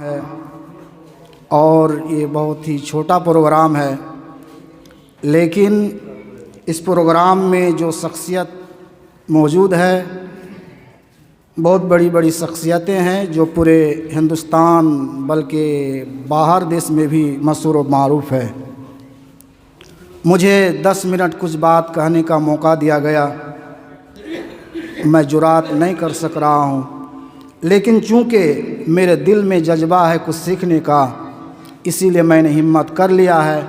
ہے اور یہ بہت ہی چھوٹا پروگرام ہے، لیکن اس پروگرام میں جو شخصیت موجود ہے بہت بڑی بڑی شخصیتیں ہیں جو پورے ہندوستان بلکہ باہر دیش میں بھی مشہور و معروف ہے۔ مجھے 10 منٹ کچھ بات کہنے کا موقع دیا گیا، میں جرات نہیں کر سک رہا ہوں، لیکن چونکہ میرے دل میں جذبہ ہے کچھ سیکھنے کا، اسی لیے میں نے ہمت کر لیا ہے۔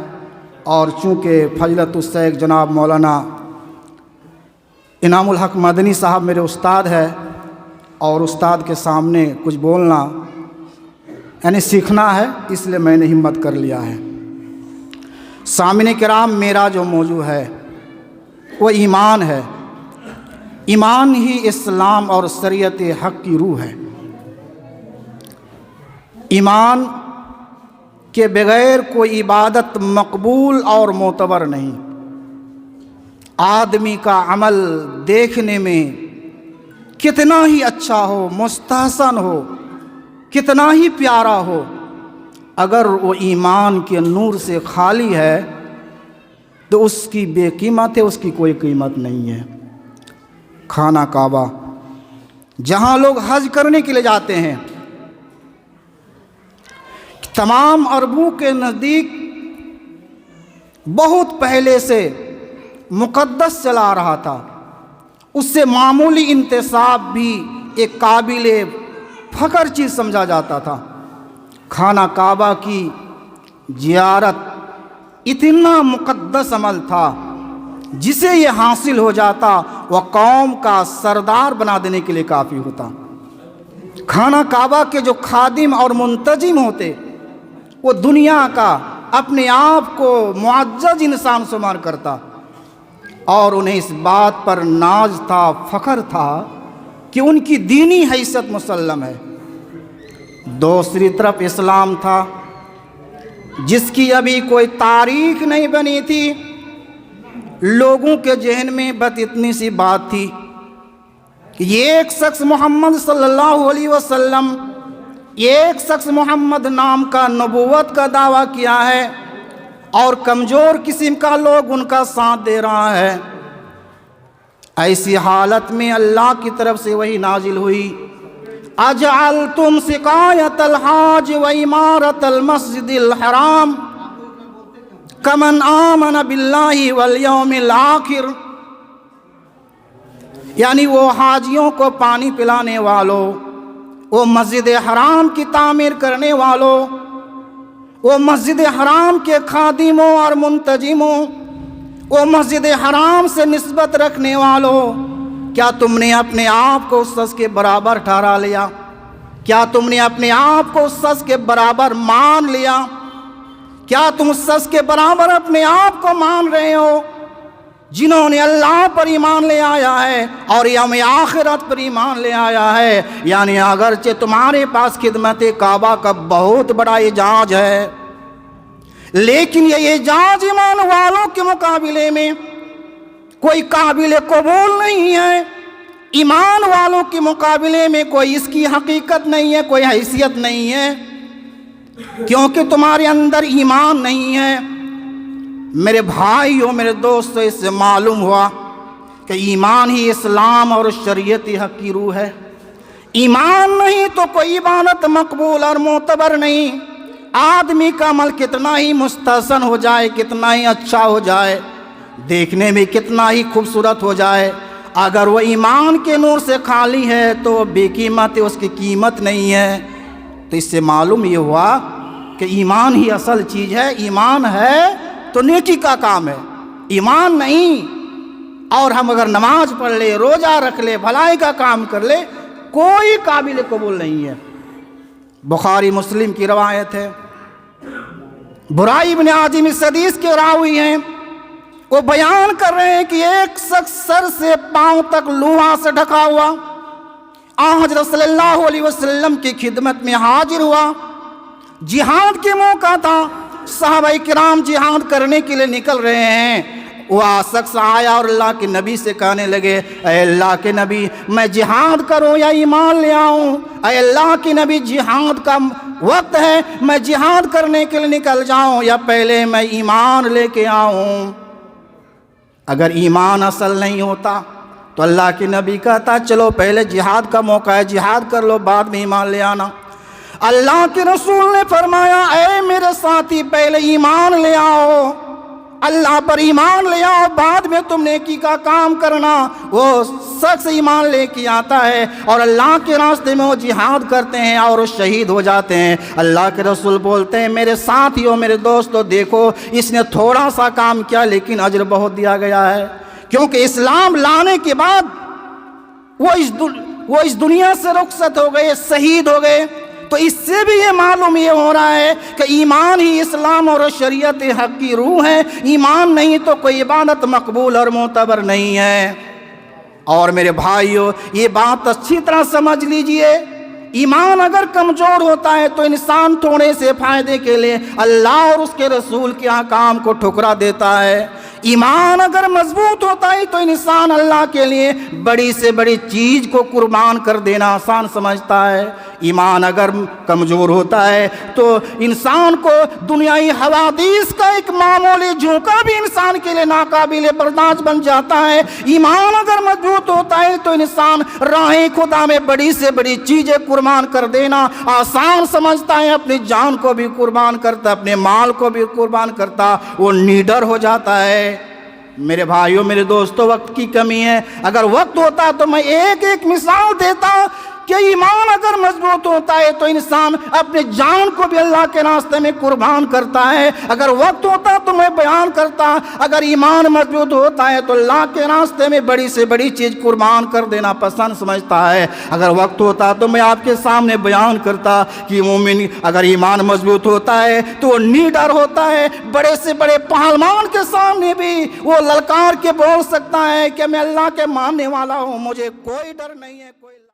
اور چونکہ فضیلت الشیخ جناب مولانا انعام الحق مدنی صاحب میرے استاد ہے اور استاد کے سامنے کچھ بولنا یعنی سیکھنا ہے، اس لیے میں نے ہمت کر لیا ہے۔ سامعین کرام، میرا جو موضوع ہے وہ ایمان ہے۔ ایمان ہی اسلام اور شریعت حق کی روح ہے۔ ایمان کے بغیر کوئی عبادت مقبول اور معتبر نہیں۔ آدمی کا عمل دیکھنے میں کتنا ہی اچھا ہو، مستحسن ہو، کتنا ہی پیارا ہو، اگر وہ ایمان کے نور سے خالی ہے تو اس کی بے قیمت ہے، اس کی کوئی قیمت نہیں ہے۔ خانہ کعبہ، جہاں لوگ حج کرنے کے لیے جاتے ہیں، تمام عربوں کے نزدیک بہت پہلے سے مقدس چلا رہا تھا۔ اس سے معمولی انتصاب بھی ایک قابل فخر چیز سمجھا جاتا تھا۔ خانہ کعبہ کی زیارت اتنا مقدس عمل تھا، جسے یہ حاصل ہو جاتا وہ قوم کا سردار بنا دینے کے لیے کافی ہوتا۔ خانہ کعبہ کے جو خادم اور منتظم ہوتے، وہ دنیا کا اپنے آپ کو معزز انسان شمار کرتا، اور انہیں اس بات پر ناز تھا، فخر تھا کہ ان کی دینی حیثیت مسلم ہے۔ دوسری طرف اسلام تھا، جس کی ابھی کوئی تاریخ نہیں بنی تھی۔ لوگوں کے ذہن میں بس اتنی سی بات تھی کہ یہ ایک شخص محمد صلی اللہ علیہ وسلم، ایک شخص محمد نام کا نبوت کا دعویٰ کیا ہے، اور کمزور قسم کا لوگ ان کا ساتھ دے رہا ہے۔ ایسی حالت میں اللہ کی طرف سے وحی نازل ہوئی، اجعلتم سقایۃ الحاج و عمارۃ المسجد الحرام کمن آمن باللہ والیوم الآخر، یعنی وہ حاجیوں کو پانی پلانے والوں، وہ مسجد حرام کی تعمیر کرنے والوں، وہ مسجد حرام کے خادموں اور منتظموں، وہ مسجد حرام سے نسبت رکھنے والوں، کیا تم نے اپنے آپ کو اس شخص کے برابر ٹھہرا لیا؟ کیا تم نے اپنے آپ کو اس شخص کے برابر مان لیا؟ کیا تم اس شخص کے برابر اپنے آپ کو مان رہے ہو جنہوں نے اللہ پر ایمان لے آیا ہے اور یوم آخرت پر ایمان لے آیا ہے؟ یعنی اگرچہ تمہارے پاس خدمت کعبہ کا بہت بڑا اعزاز ہے، لیکن یہ اعزاز ایمان والوں کے مقابلے میں کوئی قابل قبول نہیں ہے۔ ایمان والوں کے مقابلے میں کوئی اس کی حقیقت نہیں ہے، کوئی حیثیت نہیں ہے، کیونکہ تمہارے اندر ایمان نہیں ہے۔ میرے بھائیوں، میرے دوستوں، اس سے معلوم ہوا کہ ایمان ہی اسلام اور شریعت حق کی روح ہے۔ ایمان نہیں تو کوئی عبادت مقبول اور معتبر نہیں۔ آدمی کا عمل کتنا ہی مستحسن ہو جائے، کتنا ہی اچھا ہو جائے، دیکھنے میں کتنا ہی خوبصورت ہو جائے، اگر وہ ایمان کے نور سے خالی ہے تو وہ بے قیمت ہے، اس کی قیمت نہیں ہے۔ تو اس سے معلوم یہ ہوا کہ ایمان ہی اصل چیز ہے۔ ایمان ہے تو نیکی کا کام ہے، ایمان نہیں اور ہم اگر نماز پڑھ لے، روزہ رکھ لے، بھلائی کا کام کر لے، کوئی قابل قبول نہیں ہے۔ بخاری مسلم کی روایت ہے، برائی بن عازم اس حدیث کے راوی ہیں، وہ بیان کر رہے ہیں کہ ایک شخص سر سے پاؤں تک لوہا سے ڈھکا ہوا حضرت صلی اللہ علیہ وسلم کی خدمت میں حاضر ہوا۔ جہاد کے موقع تھا، صحابہ کرام جہاد کرنے کے لیے نکل رہے ہیں، وہ شخص آیا اور اللہ کے نبی سے کہنے لگے، اے اللہ کے نبی، میں جہاد کروں یا ایمان لے آؤں؟ اے اللہ کے نبی، جہاد کا وقت ہے میں جہاد کرنے کے لیے نکل جاؤں یا پہلے میں ایمان لے کے آؤں؟ اگر ایمان اصل نہیں ہوتا تو اللہ کے نبی کہتا چلو پہلے جہاد کا موقع ہے، جہاد کر لو، بعد میں ایمان لے آنا۔ اللہ کے رسول نے فرمایا اے میرے ساتھی پہلے ایمان لے آؤ، اللہ پر ایمان لے آؤ، بعد میں تم نیکی کا کام کرنا۔ وہ شخص ایمان لے کے آتا ہے اور اللہ کے راستے میں وہ جہاد کرتے ہیں اور وہ شہید ہو جاتے ہیں۔ اللہ کے رسول بولتے ہیں میرے ساتھیوں، میرے دوستوں، دیکھو اس نے تھوڑا سا کام کیا لیکن اجر بہت دیا گیا ہے، کیونکہ اسلام لانے کے بعد وہ اس دنیا سے رخصت ہو گئے، شہید ہو گئے۔ تو اس سے بھی یہ معلوم یہ ہو رہا ہے کہ ایمان ہی اسلام اور شریعت حق کی روح ہے، ایمان نہیں تو کوئی عبادت مقبول اور معتبر نہیں ہے۔ اور میرے بھائیو یہ بات اچھی طرح سمجھ لیجئے، ایمان اگر کمزور ہوتا ہے تو انسان تھوڑے سے فائدے کے لیے اللہ اور اس کے رسول کے احکام کو ٹھکرا دیتا ہے۔ ایمان اگر مضبوط ہوتا ہے تو انسان اللہ کے لیے بڑی سے بڑی چیز کو قربان کر دینا آسان سمجھتا ہے۔ ایمان اگر کمزور ہوتا ہے تو انسان کو دنیائی حوادث کا ایک معمولی جھونکا بھی انسان کے لیے ناقابل برداشت بن جاتا ہے۔ ایمان اگر مضبوط ہوتا ہے تو انسان راہ خدا میں بڑی سے بڑی چیزیں قربان کر دینا آسان سمجھتا ہے، اپنی جان کو بھی قربان کرتا، اپنے مال کو بھی قربان کرتا، وہ نیڈر ہو جاتا ہے۔ میرے بھائیوں، میرے دوستوں، وقت کی کمی ہے، اگر وقت ہوتا تو میں ایک ایک مثال دیتا کہ ایمان اگر مضبوط ہوتا ہے تو انسان اپنے جان کو بھی اللہ کے راستے میں قربان کرتا ہے۔ اگر وقت ہوتا تو میں بیان کرتا، اگر ایمان مضبوط ہوتا ہے تو اللہ کے راستے میں بڑی سے بڑی چیز قربان کر دینا پسند سمجھتا ہے۔ اگر وقت ہوتا تو میں آپ کے سامنے بیان کرتا کہ مومن اگر ایمان مضبوط ہوتا ہے تو وہ نیڈر ہوتا ہے، بڑے سے بڑے پہلوان کے سامنے بھی وہ للکار کے بول سکتا ہے کہ میں اللہ کے ماننے والا ہوں، مجھے کوئی ڈر نہیں ہے، کوئی